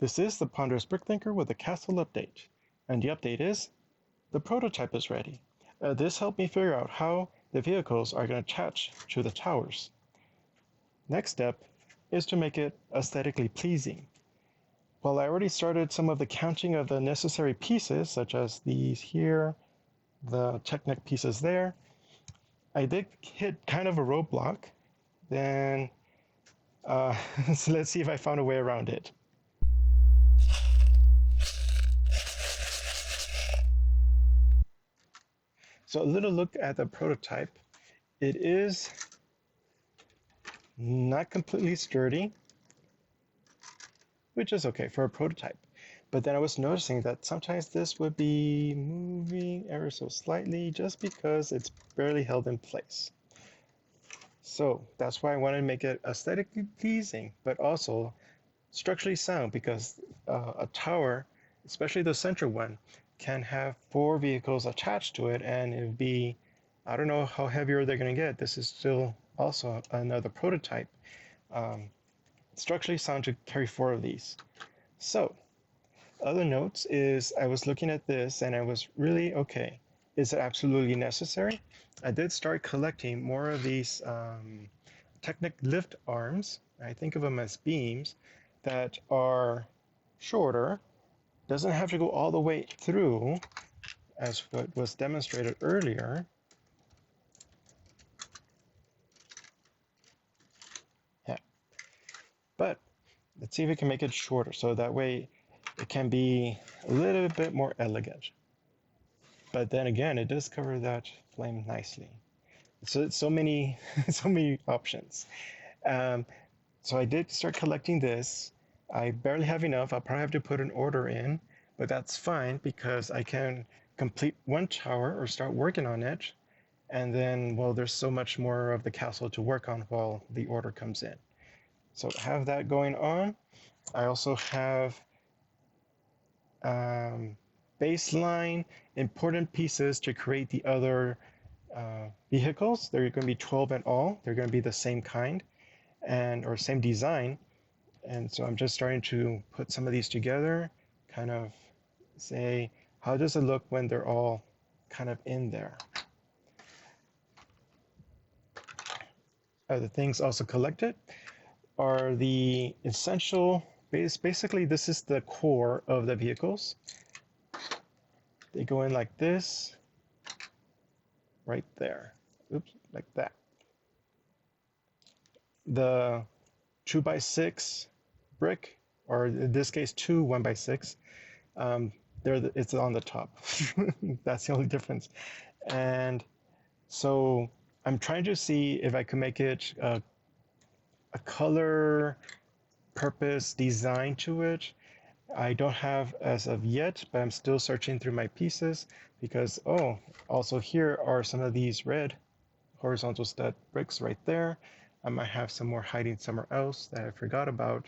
This is the Ponderous Brickthinker with a castle update, and the update is, the prototype is ready. This helped me figure out how the vehicles are going to attach to the towers. Next step is to make it aesthetically pleasing. While I already started some of the counting of the necessary pieces, such as these here, the Technic pieces there, I did hit kind of a roadblock. Then so let's see if I found a way around it. So a little look at the prototype. It is not completely sturdy, which is okay for a prototype. But then I was noticing that sometimes this would be moving ever so slightly just because it's barely held in place. So that's why I wanted to make it aesthetically pleasing, but also structurally sound, because a tower, especially the central one, can have 4 vehicles attached to it, and it would be, I don't know how heavier they're going to get. This is still also another prototype. Structurally sound to carry 4 of these. So, other notes is I was looking at this and I was really, okay, is it absolutely necessary? I did start collecting more of these Technic lift arms. I think of them as beams that are shorter, doesn't have to go all the way through as what was demonstrated earlier. Yeah, but let's see if we can make it shorter so that way it can be a little bit more elegant. But then again, it does cover that flame nicely. So it's so many so many options. So I did start collecting this. I barely have enough. I'll probably have to put an order in, but that's fine because I can complete one tower or start working on it. And then, well, there's so much more of the castle to work on while the order comes in. So I have that going on. I also have baseline important pieces to create the other vehicles. There are going to be 12 in all. They're going to be the same kind and or same design. And so I'm just starting to put some of these together, kind of say, how does it look when they're all kind of in there? Other things also collected are the essential, basically this is the core of the vehicles. They go in like this, right there. Oops, like that. The 2x6 brick, or in this case 2 1x6, it's on the top. That's the only difference. And so I'm trying to see if I can make it a color purpose design to it. I don't have as of yet, but I'm still searching through my pieces because, oh, also here are some of these red horizontal stud bricks right there. I might have some more hiding somewhere else that I forgot about.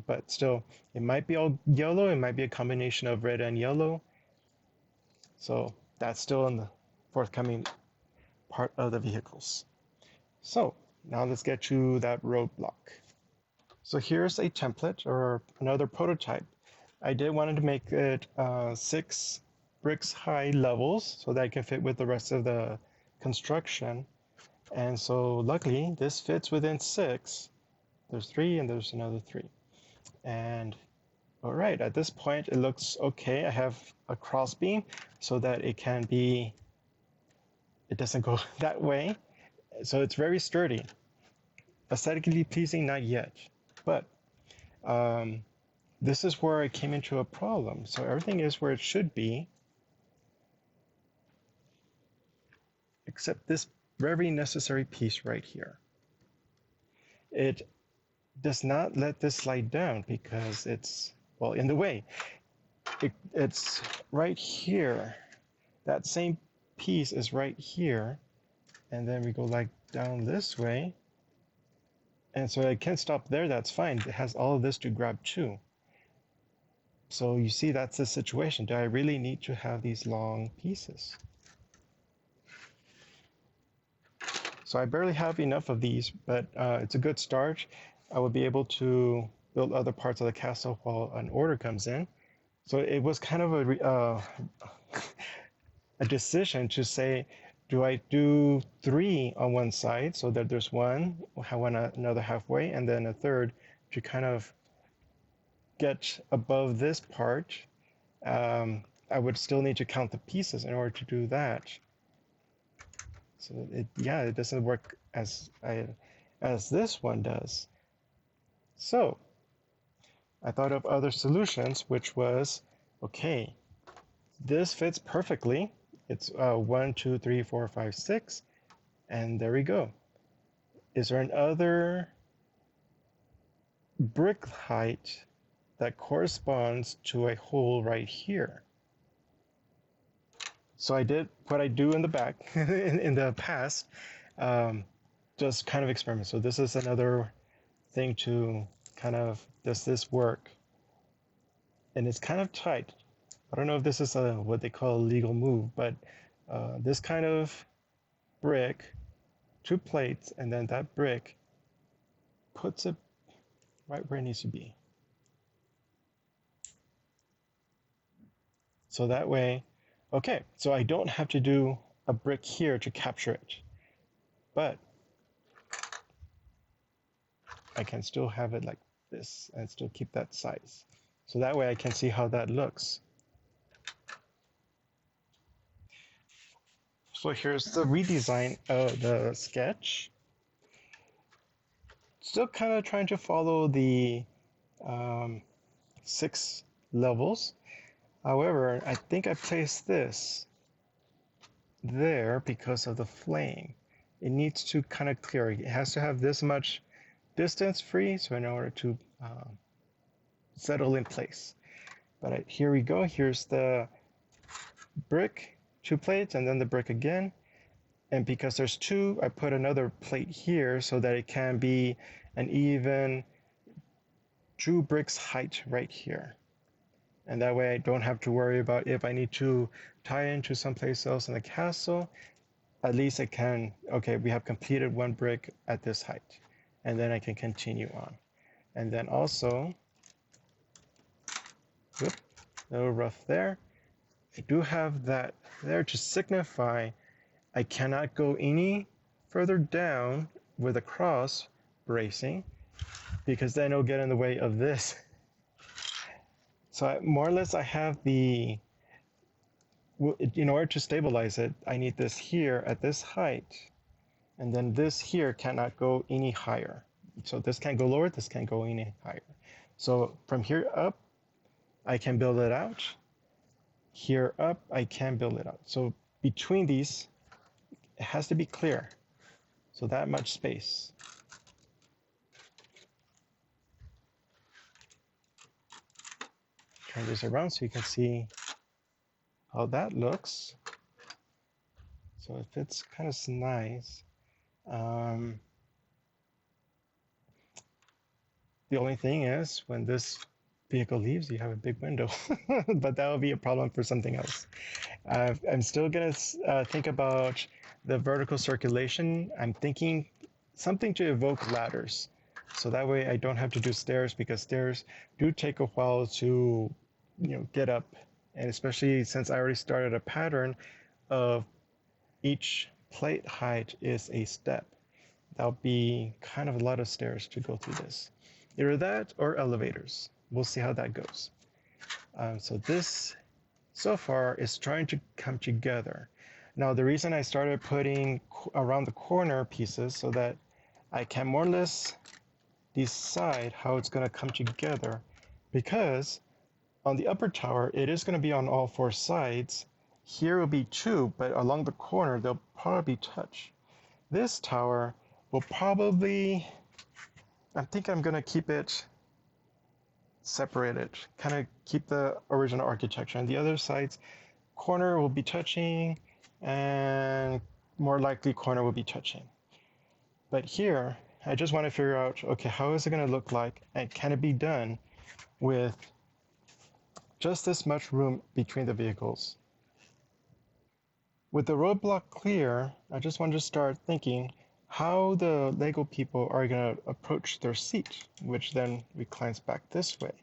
But still, it might be all yellow. It might be a combination of red and yellow. So that's still in the forthcoming part of the vehicles. So now let's get to that roadblock. So here's a template or another prototype. I did wanted to make it 6 bricks high levels so that I can fit with the rest of the construction. And so luckily this fits within 6. There's 3 and there's another 3. And all right, at this point it looks okay. I have a cross beam so that it can be, it doesn't go that way. So it's very sturdy. Aesthetically pleasing, not yet. But this is where I came into a problem. So everything is where it should be, except this very necessary piece right here. It does not let this slide down because it's, well, in the way. It's right here. That same piece is right here. And then we go like down this way. And so I can't stop there, that's fine. It has all of this to grab too. So you see, that's the situation. Do I really need to have these long pieces? So I barely have enough of these, but it's a good start. I will be able to build other parts of the castle while an order comes in. So it was kind of a decision to say, do I do three on one side so that there's one, another halfway, and then a third to kind of get above this part. I would still need to count the pieces in order to do that. So it doesn't work as this one does. So I thought of other solutions, which was, okay, this fits perfectly. It's 1, 2, 3, 4, 5, 6, and there we go. Is there another brick height that corresponds to a hole right here? So I did what I do in the back in the past, just kind of experiment. So this is another thing to kind of, does this work? And it's kind of tight. I don't know if this is what they call a legal move, but this kind of brick, two plates, and then that brick puts it right where it needs to be. So that way, okay, so I don't have to do a brick here to capture it, but I can still have it like this and still keep that size. So that way I can see how that looks. So here's the redesign of the sketch. Still kind of trying to follow the 6 levels. However, I think I placed this there because of the flame. It needs to kind of clear. It has to have this much distance free, so in order to settle in place. But here we go. Here's the brick, 2 plates, and then the brick again. And because there's 2, I put another plate here so that it can be an even 2 bricks height right here. And that way I don't have to worry about if I need to tie into someplace else in the castle. At least I can, okay, we have completed 1 brick at this height. And then I can continue on. And then also, whoop, a little rough there. I do have that there to signify I cannot go any further down with a cross bracing because then it'll get in the way of this. So more or less I have the, in order to stabilize it, I need this here at this height, and then this here cannot go any higher. So this can't go lower, this can't go any higher. So from here up, I can build it out. Here up, I can build it out. So between these, it has to be clear. So that much space. Turn this around so you can see how that looks. So it fits kind of nice. The only thing is when this vehicle leaves, you have a big window, but that will be a problem for something else. I'm still gonna think about the vertical circulation. I'm thinking something to evoke ladders. So that way I don't have to do stairs because stairs do take a while to, get up. And especially since I already started a pattern of each plate height is a step. That'll be kind of a lot of stairs to go through this. Either that or elevators. We'll see how that goes. So this so far is trying to come together. Now the reason I started putting around the corner pieces so that I can more or less decide how it's going to come together, because on the upper tower it is going to be on all 4 sides. Here will be 2, but along the corner they'll probably touch. This tower will probably, I think I'm going to keep it separated, kind of keep the original architecture. And the other sides, corner will be touching, and more likely corner will be touching. But here, I just want to figure out, okay, how is it going to look like, and can it be done with just this much room between the vehicles? With the roadblock clear, I just wanted to start thinking, how the Lego people are going to approach their seat, which then reclines back this way.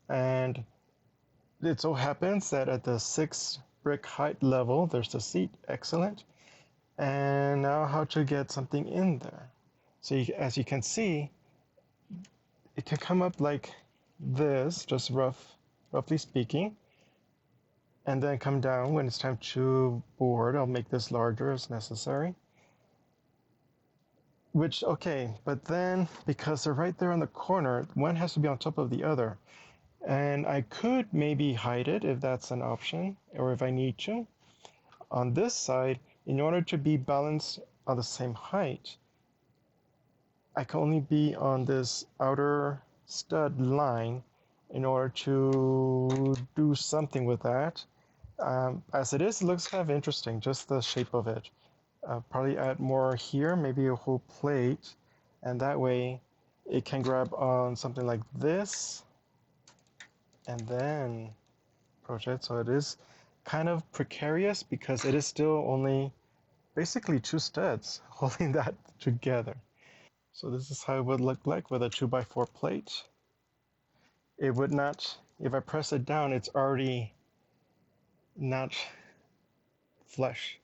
And it so happens that at the 6 brick height level, there's the seat. Excellent. And now how to get something in there. So as you can see, it can come up like this, just roughly speaking, and then come down when it's time to board. I'll make this larger as necessary. Which, okay, but then because they're right there on the corner, one has to be on top of the other. And I could maybe hide it if that's an option, or if I need to. On this side, in order to be balanced on the same height, I can only be on this outer stud line in order to do something with that. As it is, it looks kind of interesting, just the shape of it. Probably add more here, maybe a whole plate, and that way it can grab on something like this and then project. So it is kind of precarious because it is still only basically 2 studs holding that together. So this is how it would look like with a 2x4 plate. It would not, if I press it down, it's already not flush.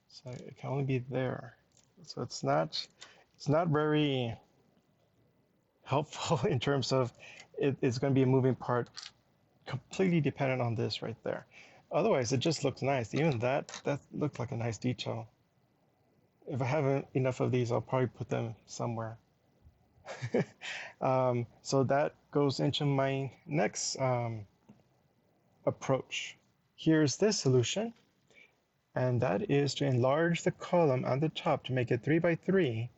So it can only be there. So it's not very helpful in terms of it's going to be a moving part completely dependent on this right there. Otherwise, it just looks nice. Even that looked like a nice detail. If I have enough of these, I'll probably put them somewhere. So that goes into my next approach. Here's this solution, and that is to enlarge the column on the top to make it 3x3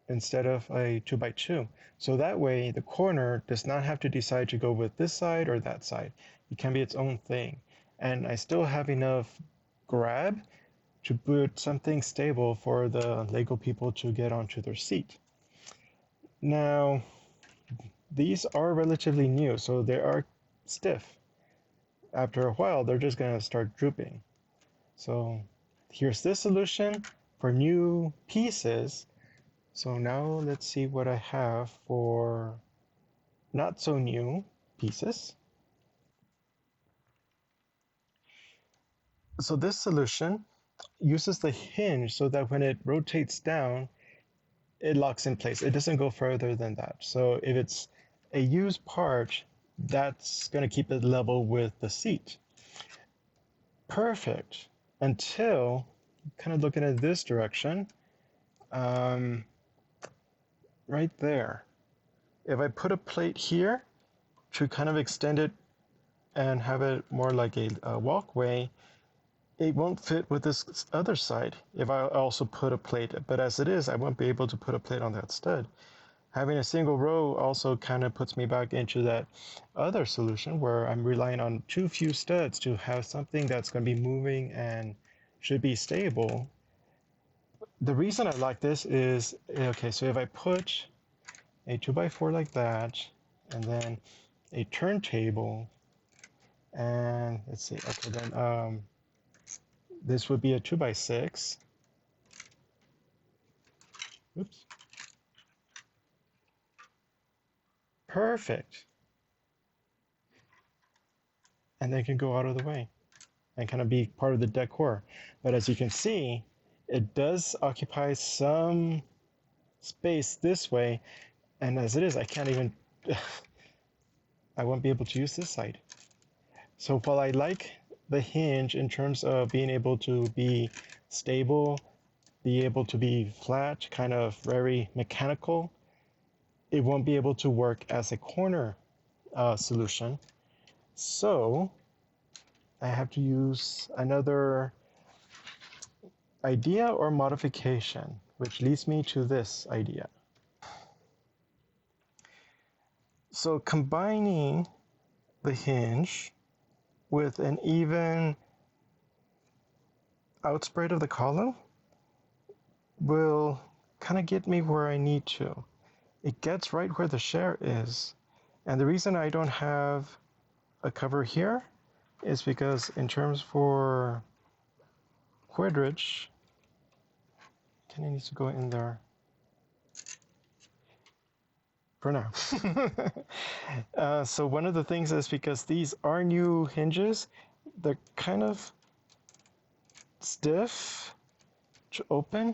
instead of a 2x2. So that way the corner does not have to decide to go with this side or that side. It can be its own thing. And I still have enough grab to put something stable for the Lego people to get onto their seat. Now, these are relatively new, so they are stiff. After a while, they're just going to start drooping. So here's this solution for new pieces. So now let's see what I have for not so new pieces. So this solution uses the hinge so that when it rotates down, it locks in place. It doesn't go further than that. So if it's a used part, that's going to keep it level with the seat. Perfect. Until kind of looking at this direction, right there. If I put a plate here to kind of extend it and have it more like a walkway, it won't fit with this other side if I also put a plate. But as it is, I won't be able to put a plate on that stud. Having a single row also kind of puts me back into that other solution where I'm relying on too few studs to have something that's going to be moving and should be stable. The reason I like this is, okay, so if I put a 2x4 like that, and then a turntable, and let's see, okay, then this would be a 2x6. Oops. Perfect. And they can go out of the way and kind of be part of the decor. But as you can see, it does occupy some space this way, and as it is, I can't even, I won't be able to use this side. So while I like the hinge in terms of being able to be stable, be able to be flat, kind of very mechanical, it won't be able to work as a corner solution. So I have to use another idea or modification, which leads me to this idea. So combining the hinge with an even outspread of the column will kind of get me where I need to. It gets right where the share is. And the reason I don't have a cover here is because in terms for quadrage, kind of needs to go in there for now. So one of the things is because these are new hinges, they're kind of stiff to open.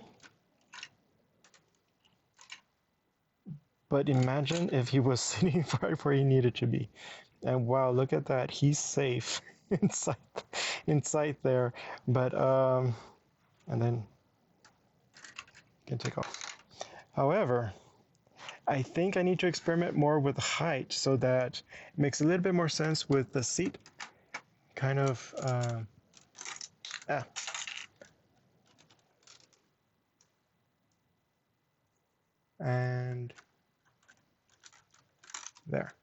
But imagine if he was sitting right where he needed to be. And wow, look at that. He's safe inside there. But and then you can take off. However, I think I need to experiment more with height so that it makes a little bit more sense with the seat kind of ah, and there.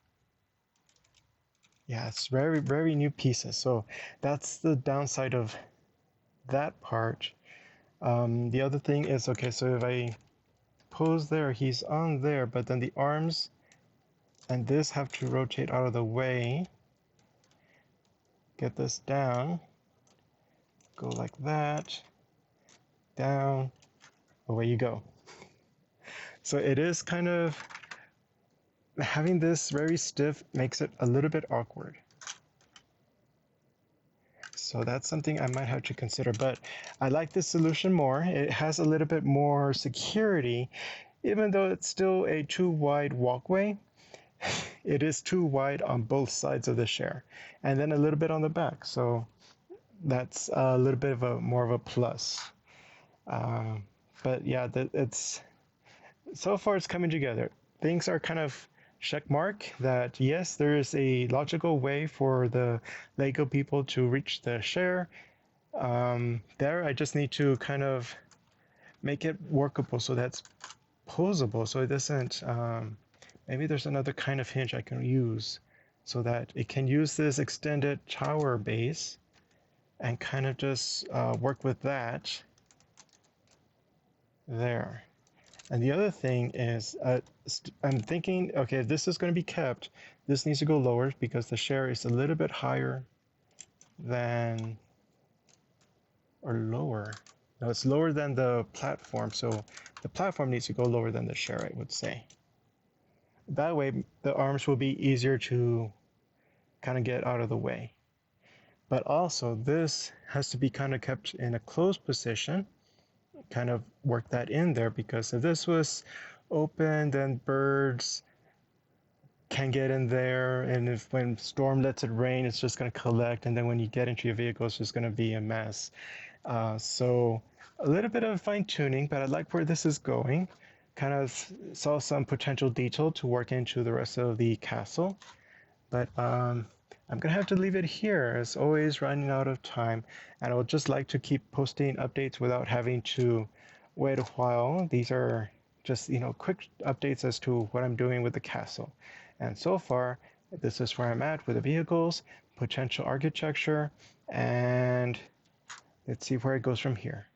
Yeah, it's very, very new pieces. So that's the downside of that part. The other thing is, okay, so if I pose there, he's on there, but then the arms and this have to rotate out of the way. Get this down. Go like that. Down. Away you go. So it is kind of, having this very stiff makes it a little bit awkward. So that's something I might have to consider, but I like this solution more. It has a little bit more security, even though it's still a too wide walkway. It is too wide on both sides of the chair, and then a little bit on the back. So that's a little bit of a more of a plus. But yeah, it's so far it's coming together. Things are kind of check mark that yes, there is a logical way for the Lego people to reach the share. There, I just need to kind of make it workable so that's posable, so it doesn't. Maybe there's another kind of hinge I can use so that it can use this extended tower base and kind of just work with that there. And the other thing is, I'm thinking, okay, if this is going to be kept, this needs to go lower because the share is a little bit higher than, or lower. No, it's lower than the platform. So the platform needs to go lower than the share, I would say. That way, the arms will be easier to kind of get out of the way. But also, this has to be kind of kept in a closed position. Kind of work that in there, because if this was open, then birds can get in there, and if when storm lets it rain, it's just going to collect, and then when you get into your vehicle, it's just going to be a mess. So a little bit of fine tuning, but I like where this is going. Kind of saw some potential detail to work into the rest of the castle, but I'm gonna have to leave it here. As always, running out of time, and I would just like to keep posting updates without having to wait a while. These are just, quick updates as to what I'm doing with the castle. And so far, this is where I'm at with the vehicles, potential architecture, and let's see where it goes from here.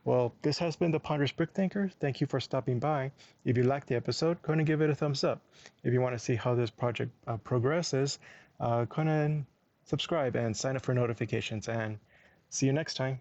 Well, this has been the Ponderous Brick Thinker. Thank you for stopping by. If you liked the episode, go ahead and give it a thumbs up. If you want to see how this project progresses, go ahead and subscribe and sign up for notifications. And see you next time.